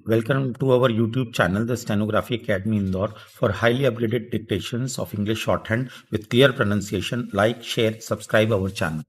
Welcome to our YouTube channel, the Stenography Academy Indore, for highly upgraded dictations of English shorthand with clear pronunciation. Like, share, subscribe our channel.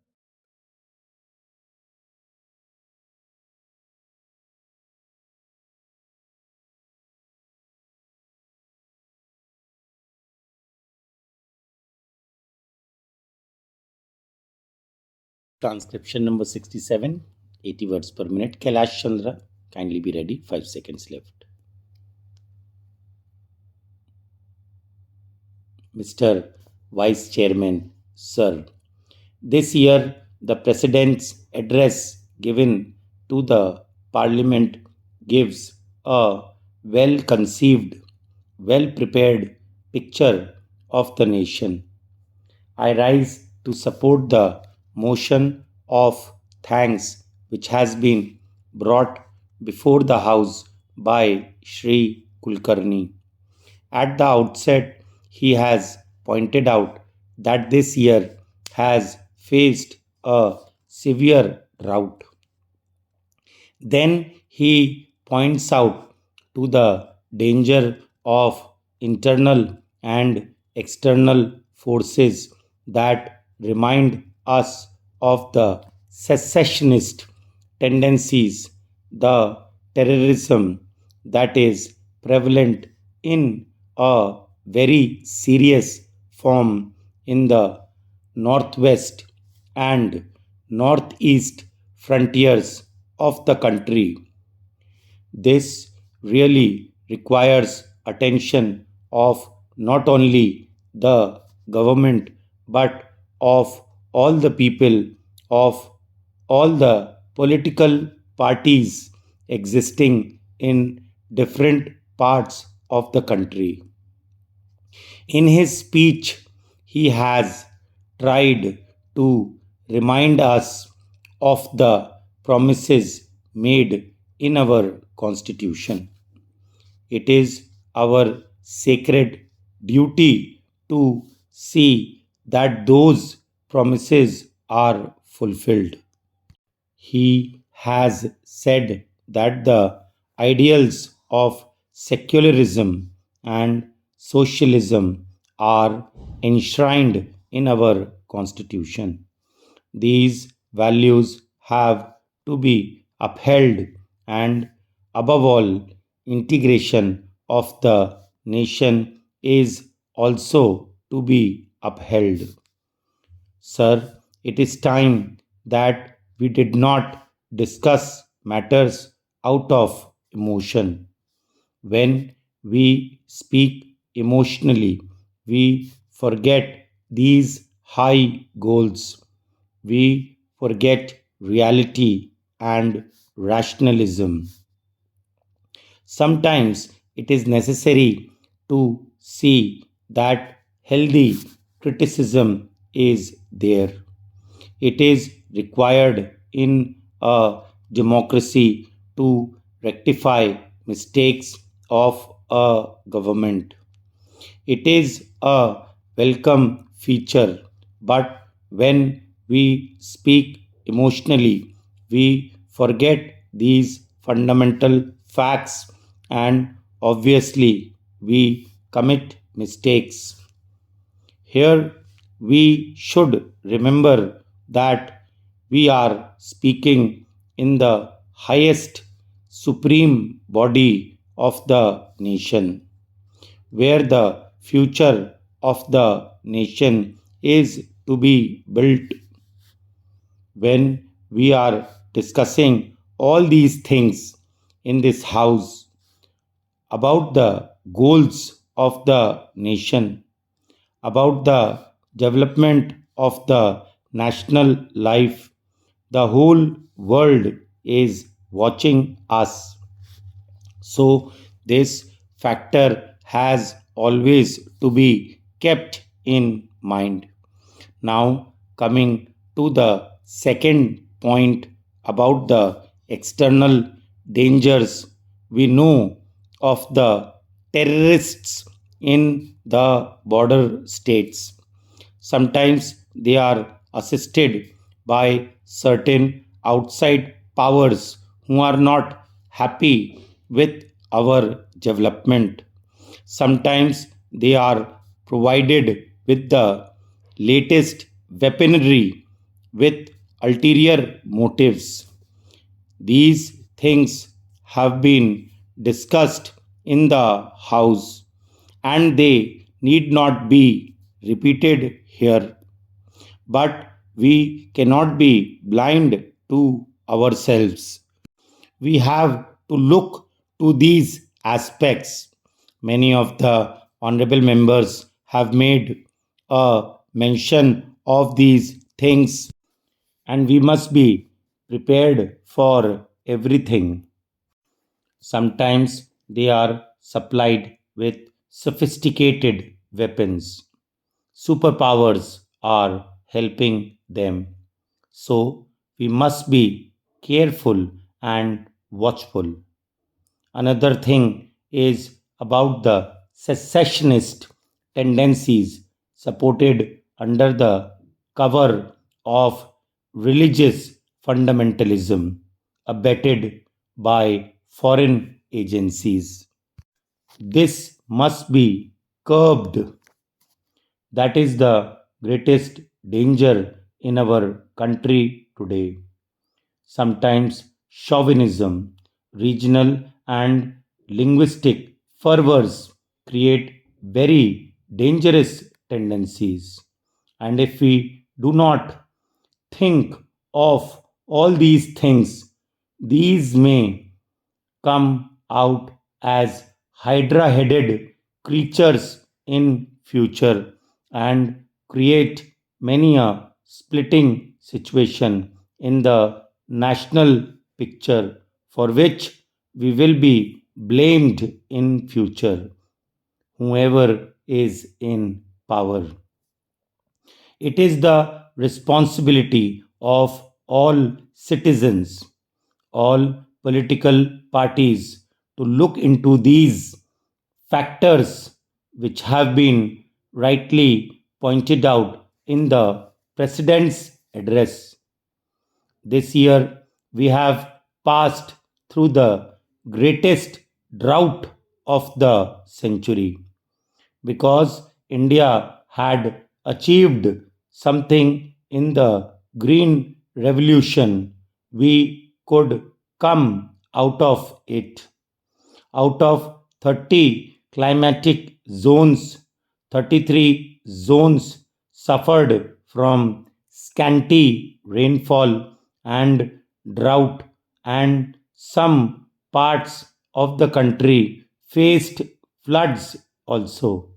Transcription number 67, 80 words per minute. Kailash Chandra, kindly be ready. 5 seconds left. Mr. Vice Chairman, Sir, this year the President's address given to the Parliament gives a well conceived, well prepared picture of the nation. I rise to support the motion of thanks which has been brought before the House by Shri Kulkarni. At the outset, he has pointed out that this year has faced a severe drought. Then he points out to the danger of internal and external forces that remind us of the secessionist tendencies, the terrorism that is prevalent in a very serious form in the northwest and northeast frontiers of the country. This really requires attention of not only the government but of all the people, of all the political parties existing in different parts of the country. In his speech, he has tried to remind us of the promises made in our Constitution. It is our sacred duty to see that those promises are fulfilled. He has said that the ideals of secularism and socialism are enshrined in our Constitution. These values have to be upheld, and above all, integration of the nation is also to be upheld. Sir, it is time that we did not discuss matters out of emotion. When we speak emotionally, we forget these high goals. We forget reality and rationalism. Sometimes it is necessary to see that healthy criticism is there. It is required in a democracy to rectify mistakes of a government. It is a welcome feature, but when we speak emotionally, we forget these fundamental facts and obviously we commit mistakes. Here we should remember that we are speaking in the highest supreme body of the nation, where the future of the nation is to be built. When we are discussing all these things in this house about the goals of the nation, about the development of the national life, the whole world is watching us. So, this factor has always to be kept in mind. Now, coming to the second point about the external dangers, we know of the terrorists in the border states. Sometimes they are assisted by certain outside powers who are not happy with our development. Sometimes they are provided with the latest weaponry with ulterior motives. These things have been discussed in the House and they need not be repeated here. But we cannot be blind to ourselves. We have to look to these aspects. Many of the honorable members have made a mention of these things, and we must be prepared for everything. Sometimes they are supplied with sophisticated weapons. Superpowers are helping them. So we must be careful and watchful. Another thing is about the secessionist tendencies supported under the cover of religious fundamentalism, abetted by foreign agencies. This must be curbed. That is the greatest danger in our country today. Sometimes chauvinism, regional and linguistic fervors create very dangerous tendencies. And if we do not think of all these things, these may come out as hydra headed creatures in future and create many a splitting situation in the national picture for which we will be blamed in future, whoever is in power. It is the responsibility of all citizens, all political parties to look into these factors which have been rightly pointed out in the President's address. This year, we have passed through the greatest drought of the century because India had achieved something in the Green Revolution. We could come out of it. Out of 30 climatic zones, 33 zones suffered from scanty rainfall and drought, and some parts of the country faced floods also.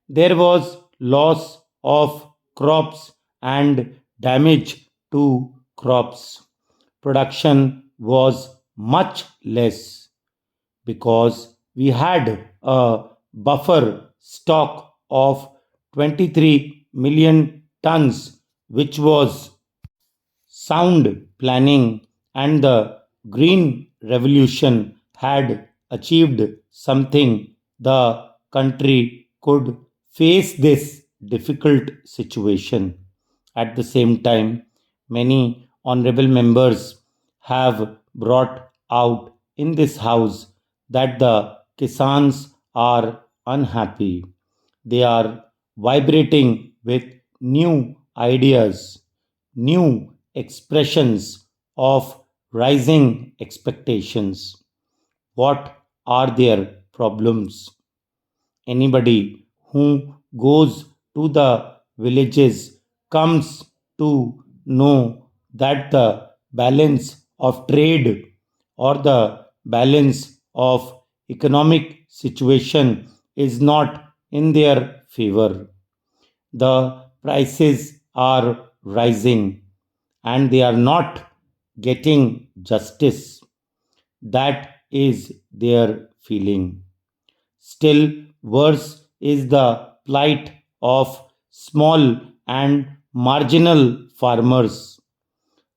There was loss of crops and damage to crops. Production was much less because we had a buffer stock of 23 million tons, which was sound planning, and the Green Revolution had achieved something. The country could face this difficult situation. At the same time, many honorable members have brought out in this house that the Kisans are unhappy. They are vibrating with new ideas, new expressions of rising expectations. What are their problems? Anybody who goes to the villages comes to know that the balance of trade or the balance of economic situation is not in their favor. The prices are rising and they are not getting justice. That is their feeling. Still worse is the plight of small and marginal farmers.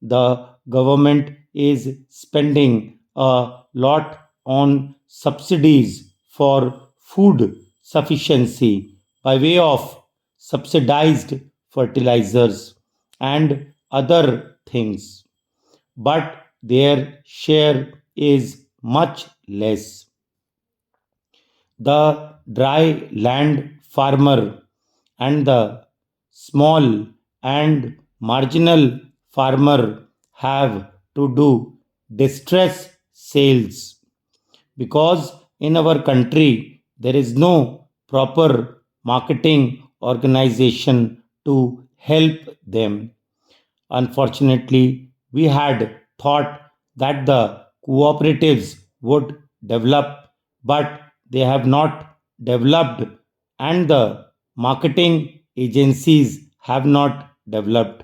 The government is spending a lot on subsidies for food sufficiency by way of subsidized fertilizers and other things, but their share is much less. The dry land farmer and the small and marginal farmer have to do distress sales because in our country there is no proper marketing organization to help them. Unfortunately, we had thought that the cooperatives would develop, but they have not developed, and the marketing agencies have not developed.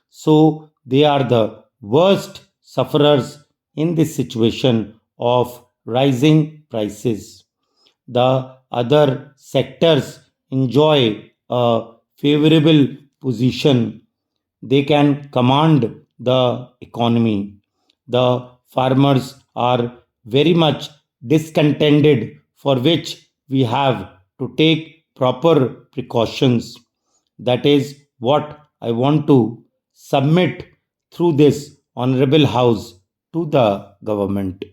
So, they are the worst sufferers in this situation of rising prices. The other sectors enjoy a favorable position. They can command the economy. The farmers are very much discontented, for which we have to take proper precautions. That is what I want to submit through this honorable house to the government.